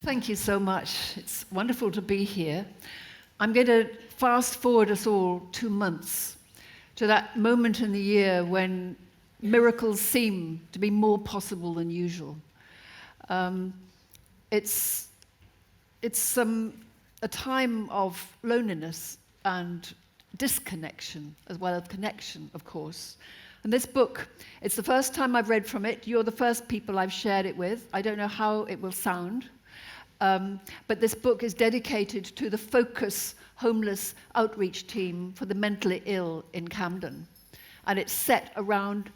Thank you so much. It's wonderful to be here. I'm going to fast forward us all 2 months to that moment in the year when miracles seem to be more possible than usual. It's a time of loneliness and disconnection, as well as connection, of course. And this book, it's the first time I've read from it. You're the first people I've shared it with. I don't know how it will sound. But this book is dedicated to the Focus homeless outreach team for the mentally ill in Camden. And it's set around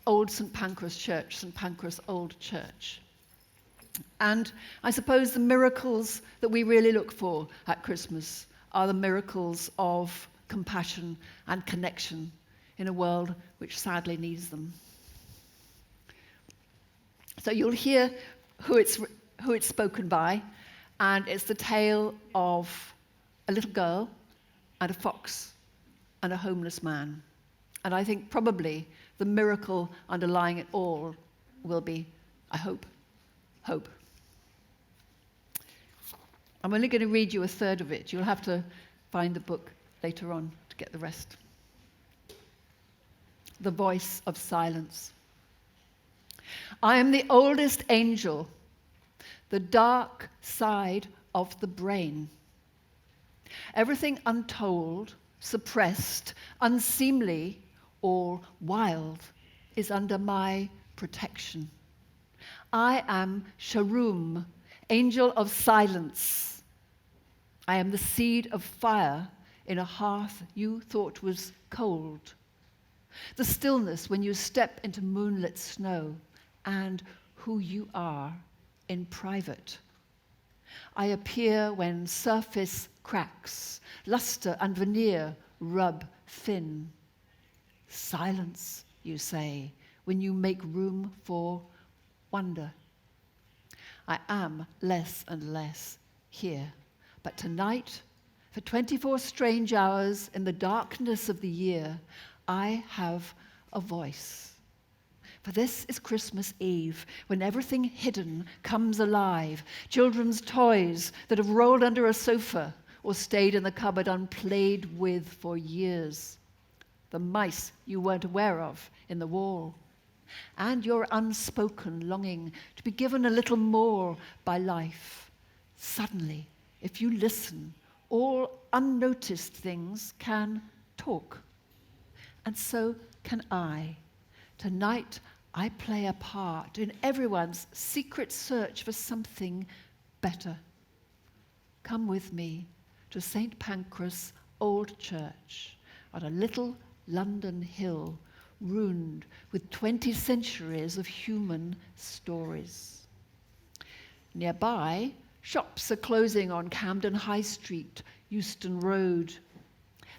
Old St. Pancras Church, St. Pancras Old Church. And I suppose the miracles that we really look for at Christmas are the miracles of compassion and connection in a world which sadly needs them. So you'll hear who it's spoken by, and it's the tale of a little girl and a fox and a homeless man. And I think probably the miracle underlying it all will be, I hope, hope. I'm only going to read you a third of it. You'll have to find the book later on to get the rest. The voice of silence. I am the oldest angel, the dark side of the brain. Everything untold, suppressed, unseemly, or wild is under my protection. I am Sharum, angel of silence. I am the seed of fire in a hearth you thought was cold. The stillness when you step into moonlit snow, and who you are in private. I appear when surface cracks, luster and veneer rub thin. Silence, you say, when you make room for wonder. I am less and less here, but tonight, for 24 strange hours in the darkness of the year, I have a voice. For this is Christmas Eve, when everything hidden comes alive. Children's toys that have rolled under a sofa or stayed in the cupboard unplayed with for years. The mice you weren't aware of in the wall. And your unspoken longing to be given a little more by life. Suddenly, if you listen, all unnoticed things can talk. And so can I. Tonight, I play a part in everyone's secret search for something better. Come with me to St. Pancras Old Church on a little London hill ruined with 20 centuries of human stories. Nearby, shops are closing on Camden High Street, Euston Road.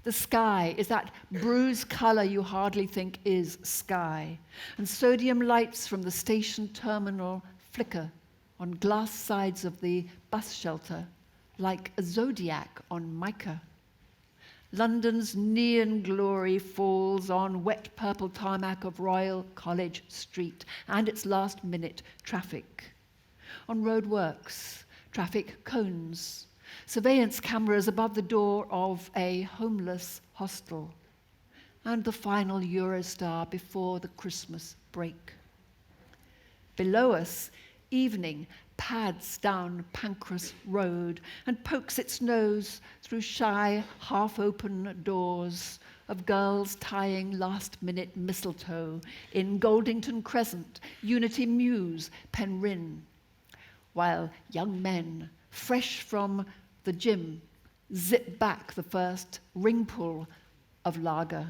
The sky is that bruised colour you hardly think is sky, and sodium lights from the station terminal flicker on glass sides of the bus shelter like a zodiac on mica. London's neon glory falls on wet purple tarmac of Royal College Street and its last-minute traffic. On roadworks, traffic cones, surveillance cameras above the door of a homeless hostel, and the final Eurostar before the Christmas break. Below us, evening pads down Pancras Road and pokes its nose through shy, half-open doors of girls tying last-minute mistletoe in Goldington Crescent, Unity Mews, Penryn, while young men, fresh from the gym, zip back the first ring pull of lager.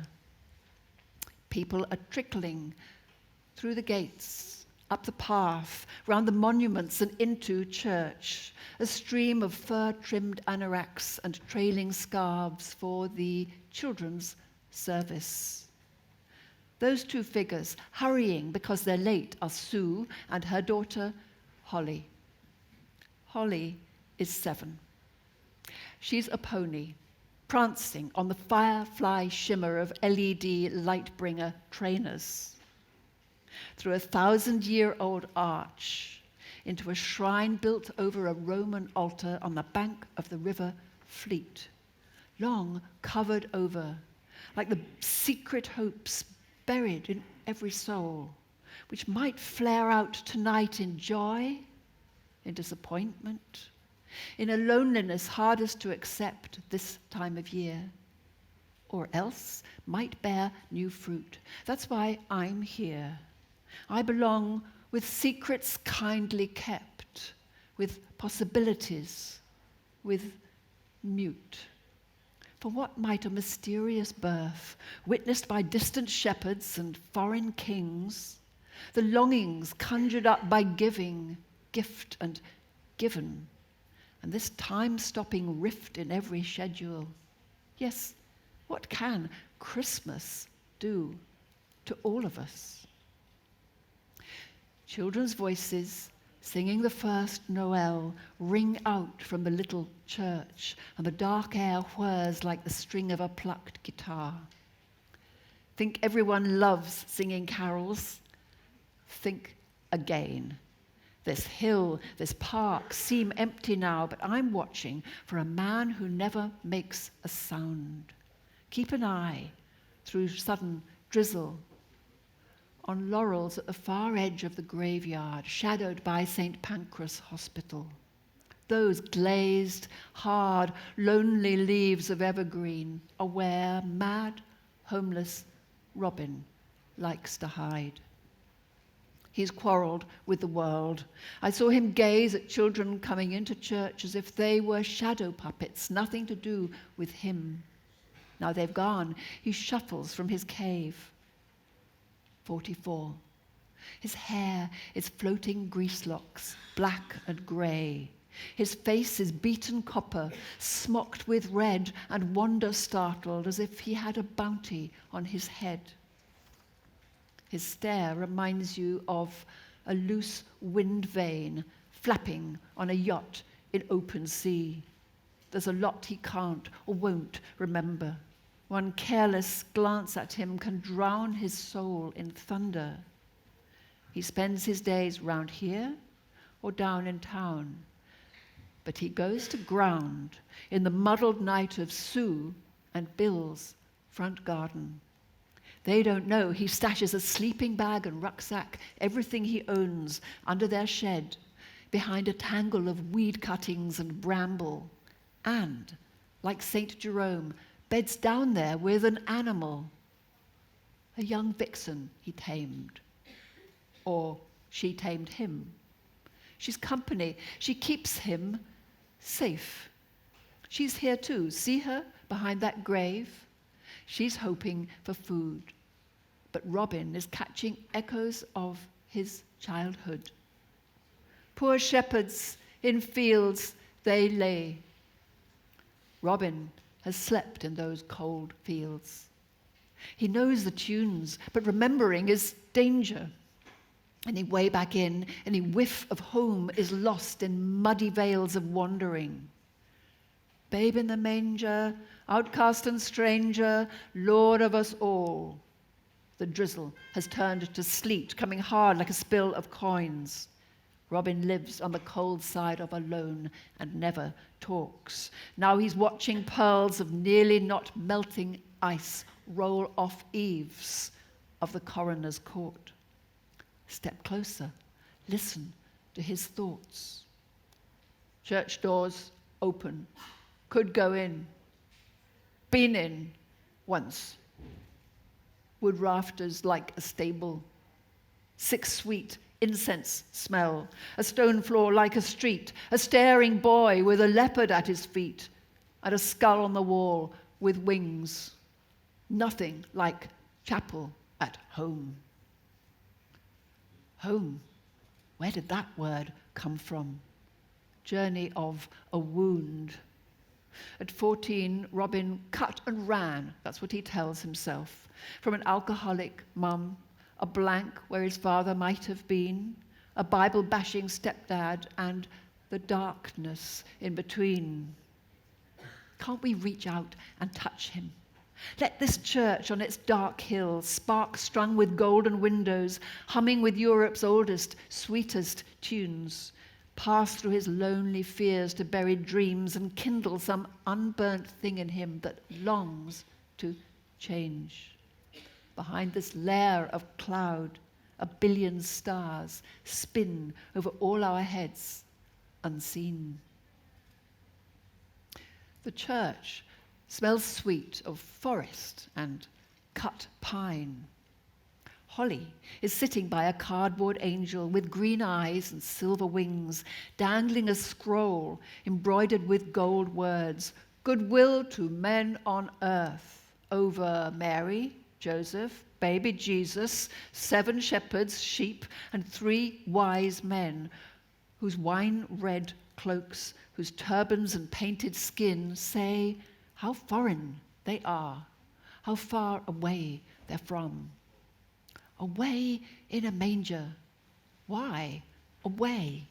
People are trickling through the gates, up the path, round the monuments and into church, a stream of fur-trimmed anoraks and trailing scarves for the children's service. Those two figures, hurrying because they're late, are Sue and her daughter, Holly. Holly is 7. She's a pony, prancing on the firefly shimmer of LED light-bringer trainers. Through a 1,000-year-old arch, into a shrine built over a Roman altar on the bank of the river Fleet, long covered over, like the secret hopes buried in every soul, which might flare out tonight in joy, in disappointment, in a loneliness hardest to accept this time of year, or else might bear new fruit. That's why I'm here. I belong with secrets kindly kept, with possibilities, with mute. For what might a mysterious birth, witnessed by distant shepherds and foreign kings, the longings conjured up by giving, gift and given, and this time-stopping rift in every schedule? Yes, what can Christmas do to all of us? Children's voices singing the first Noel ring out from the little church, and the dark air whirs like the string of a plucked guitar. Think everyone loves singing carols? Think again. This hill, this park seem empty now, but I'm watching for a man who never makes a sound. Keep an eye through sudden drizzle on laurels at the far edge of the graveyard, shadowed by St. Pancras Hospital. Those glazed, hard, lonely leaves of evergreen are where mad, homeless Robin likes to hide. He's quarreled with the world. I saw him gaze at children coming into church as if they were shadow puppets, nothing to do with him. Now they've gone. He shuffles from his cave. 44. His hair is floating grease locks, black and grey. His face is beaten copper, smocked with red and wonder-startled, as if he had a bounty on his head. His stare reminds you of a loose wind vane flapping on a yacht in open sea. There's a lot he can't or won't remember. One careless glance at him can drown his soul in thunder. He spends his days round here or down in town, but he goes to ground in the muddled night of Sue and Bill's front garden. They don't know he stashes a sleeping bag and rucksack, everything he owns, under their shed, behind a tangle of weed cuttings and bramble, and, like St. Jerome, beds down there with an animal, a young vixen he tamed, or she tamed him. She's company. She keeps him safe. She's here too. See her behind that grave? She's hoping for food. But Robin is catching echoes of his childhood. Poor shepherds in fields they lay. Robin has slept in those cold fields. He knows the tunes, but remembering is danger. Any way back in, any whiff of home is lost in muddy veils of wandering. Babe in the manger, outcast and stranger, Lord of us all. The drizzle has turned to sleet, coming hard like a spill of coins. Robin lives on the cold side of alone and never talks. Now he's watching pearls of nearly not melting ice roll off eaves of the coroner's court. Step closer, listen to his thoughts. Church doors open, could go in, been in once. Wood rafters like a stable, sick sweet incense smell, a stone floor like a street, a staring boy with a leopard at his feet, and a skull on the wall with wings. Nothing like chapel at home. Home, where did that word come from? Journey of a wound. At 14, Robin cut and ran, that's what he tells himself, from an alcoholic mum, a blank where his father might have been, a Bible-bashing stepdad, and the darkness in between. Can't we reach out and touch him? Let this church on its dark hill, spark strung with golden windows, humming with Europe's oldest, sweetest tunes, pass through his lonely fears to buried dreams and kindle some unburnt thing in him that longs to change. Behind this layer of cloud, a billion stars spin over all our heads, unseen. The church smells sweet of forest and cut pine. Holly is sitting by a cardboard angel with green eyes and silver wings, dangling a scroll embroidered with gold words, "Goodwill to men on earth," over Mary, Joseph, baby Jesus, 7 shepherds, sheep, and 3 wise men, whose wine-red cloaks, whose turbans and painted skin say how foreign they are, how far away they're from. Away in a manger. Why away?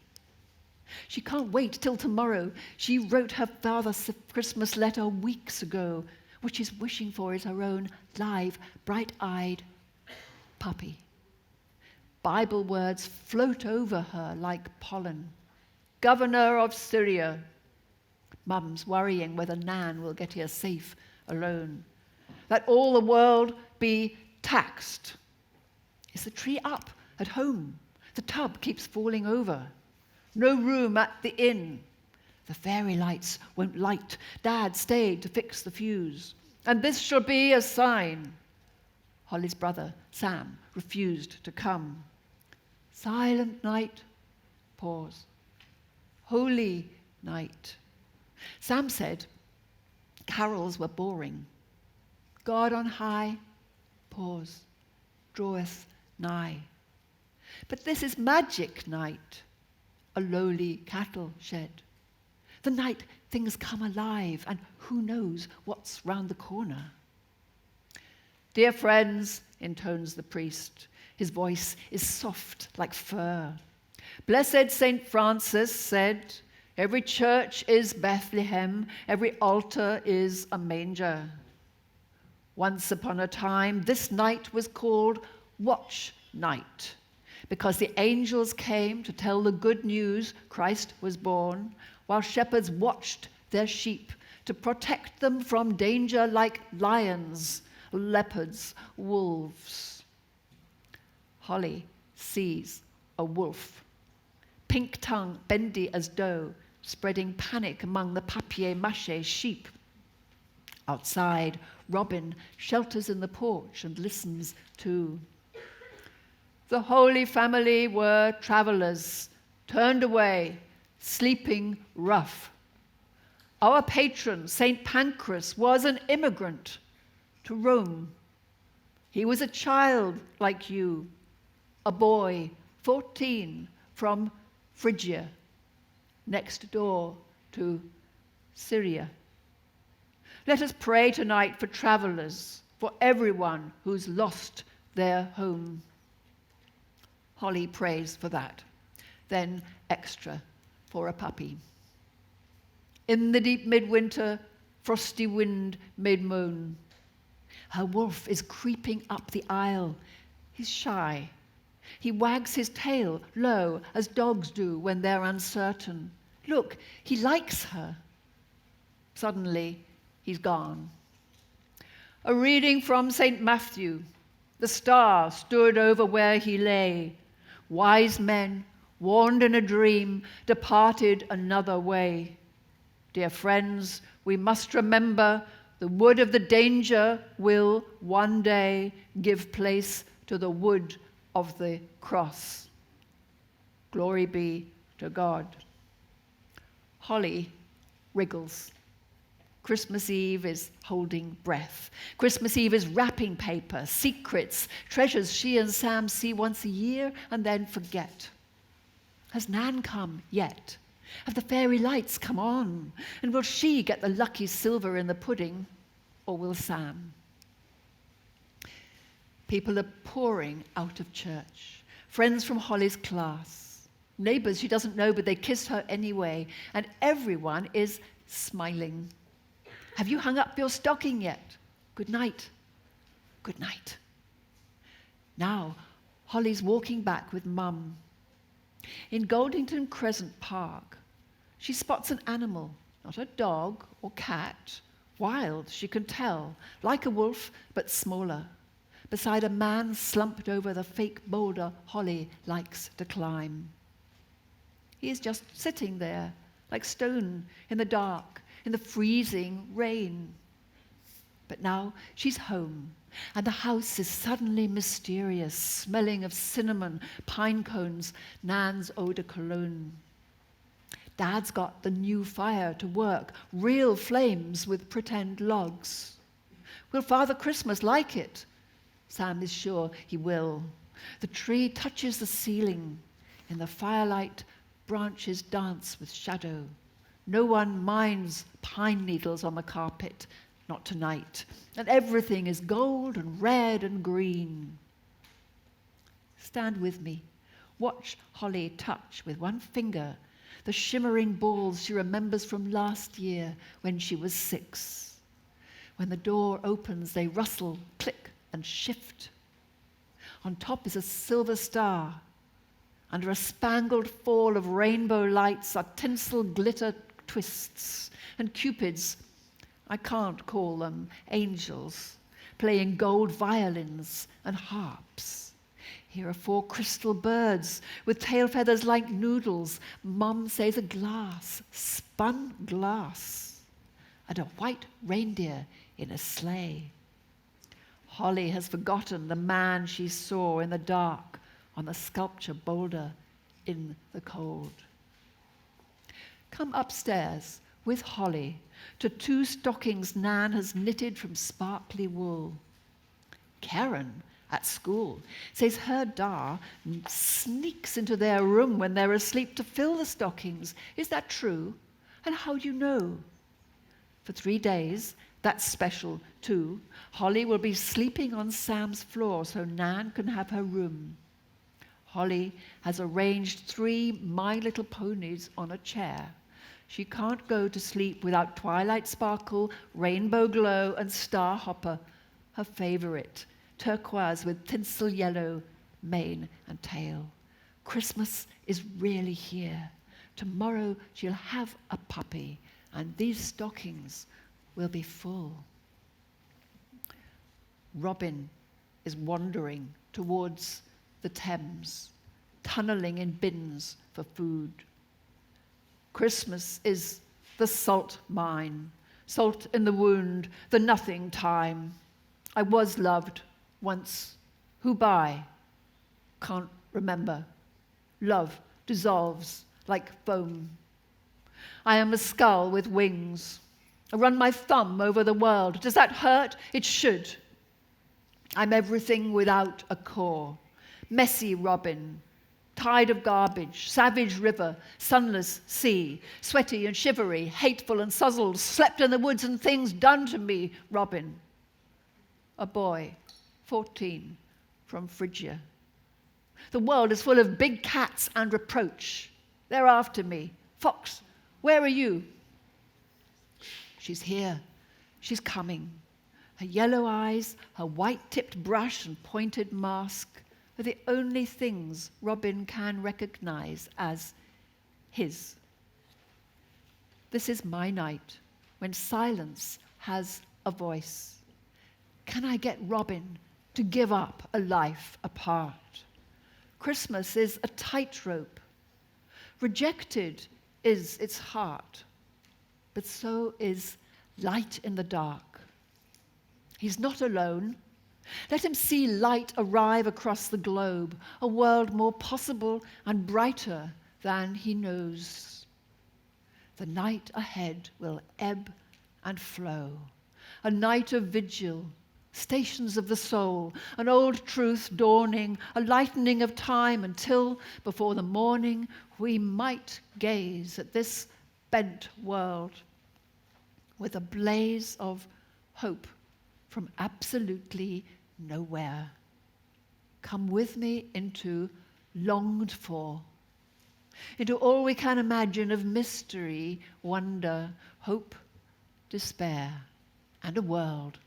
She can't wait till tomorrow. She wrote her father's Christmas letter weeks ago. What she's wishing for is her own live, bright-eyed puppy. Bible words float over her like pollen. Governor of Syria. Mum's worrying whether Nan will get here safe alone. That all the world be taxed. Is the tree up at home? The tub keeps falling over. No room at the inn. The fairy lights won't light. Dad stayed to fix the fuse. And this shall be a sign. Holly's brother, Sam, refused to come. Silent night. Pause. Holy night. Sam said carols were boring. God on high. Pause. Draweth nigh. But this is magic night. A lowly cattle shed. The night things come alive, and who knows what's round the corner. Dear friends, intones the priest. His voice is soft like fur. Blessed St. Francis said, every church is Bethlehem, every altar is a manger. Once upon a time, this night was called Watch Night, because the angels came to tell the good news Christ was born, while shepherds watched their sheep to protect them from danger like lions, leopards, wolves. Holly sees a wolf, pink tongue bendy as dough, spreading panic among the papier-mâché sheep. Outside, Robin shelters in the porch and listens too. The Holy Family were travelers, turned away, sleeping rough. Our patron, St. Pancras, was an immigrant to Rome. He was a child like you, a boy, 14, from Phrygia, next door to Syria. Let us pray tonight for travelers, for everyone who's lost their home. Holly prays for that, then extra for a puppy. In the deep midwinter, frosty wind made moan. Her wolf is creeping up the aisle. He's shy. He wags his tail low, as dogs do when they're uncertain. Look, he likes her. Suddenly, he's gone. A reading from St. Matthew. The star stood over where he lay. Wise men, warned in a dream, departed another way. Dear friends, we must remember the wood of the danger will one day give place to the wood of the cross. Glory be to God. Holly wriggles. Christmas Eve is holding breath. Christmas Eve is wrapping paper, secrets, treasures she and Sam see once a year and then forget. Has Nan come yet? Have the fairy lights come on? And will she get the lucky silver in the pudding, or will Sam? People are pouring out of church. Friends from Holly's class. Neighbors she doesn't know, but they kiss her anyway. And everyone is smiling. Have you hung up your stocking yet? Good night. Good night. Now, Holly's walking back with Mum. In Goldington Crescent Park, she spots an animal, not a dog or cat, wild, she can tell, like a wolf, but smaller, beside a man slumped over the fake boulder Holly likes to climb. He is just sitting there, like stone, in the dark, in the freezing rain. But now she's home, and the house is suddenly mysterious, smelling of cinnamon, pine cones, Nan's eau de cologne. Dad's got the new fire to work, real flames with pretend logs. Will Father Christmas like it? Sam is sure he will. The tree touches the ceiling. In the firelight, branches dance with shadow. No one minds pine needles on the carpet, not tonight. And everything is gold and red and green. Stand with me. Watch Holly touch with one finger the shimmering balls she remembers from last year when she was 6. When the door opens, they rustle, click, and shift. On top is a silver star. Under a spangled fall of rainbow lights are tinsel glitter twists and cupids. I can't call them angels, playing gold violins and harps. Here are 4 crystal birds with tail feathers like noodles. Mum says a glass, spun glass, and a white reindeer in a sleigh. Holly has forgotten the man she saw in the dark on the sculpture boulder in the cold. Come upstairs with Holly to 2 stockings Nan has knitted from sparkly wool. Karen at school says her Da sneaks into their room when they're asleep to fill the stockings. Is that true? And how do you know? For 3 days, that's special too, Holly will be sleeping on Sam's floor so Nan can have her room. Holly has arranged 3 My Little Ponies on a chair. She can't go to sleep without Twilight Sparkle, Rainbow Glow, and Star Hopper, her favorite, turquoise with tinsel yellow mane and tail. Christmas is really here. Tomorrow she'll have a puppy, and these stockings will be full. Robin is wandering towards the Thames, tunneling in bins for food. Christmas is the salt mine, salt in the wound, the nothing time. I was loved once. Who by? Can't remember. Love dissolves like foam. I am a skull with wings. I run my thumb over the world. Does that hurt? It should. I'm everything without a core. Messy Robin, tide of garbage, savage river, sunless sea, sweaty and shivery, hateful and suzzled, slept in the woods and things done to me, Robin. A boy, 14, from Phrygia. The world is full of big cats and reproach. They're after me. Fox, where are you? She's here. She's coming. Her yellow eyes, her white-tipped brush and pointed mask are the only things Robin can recognize as his. This is my night, when silence has a voice. Can I get Robin to give up a life apart? Christmas is a tightrope. Rejected is its heart, but so is light in the dark. He's not alone. Let him see light arrive across the globe, a world more possible and brighter than he knows. The night ahead will ebb and flow, a night of vigil, stations of the soul, an old truth dawning, a lightening of time until, before the morning, we might gaze at this bent world with a blaze of hope from absolutely nowhere. Come with me into longed for, into all we can imagine of mystery, wonder, hope, despair, and a world,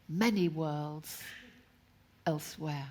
many worlds elsewhere.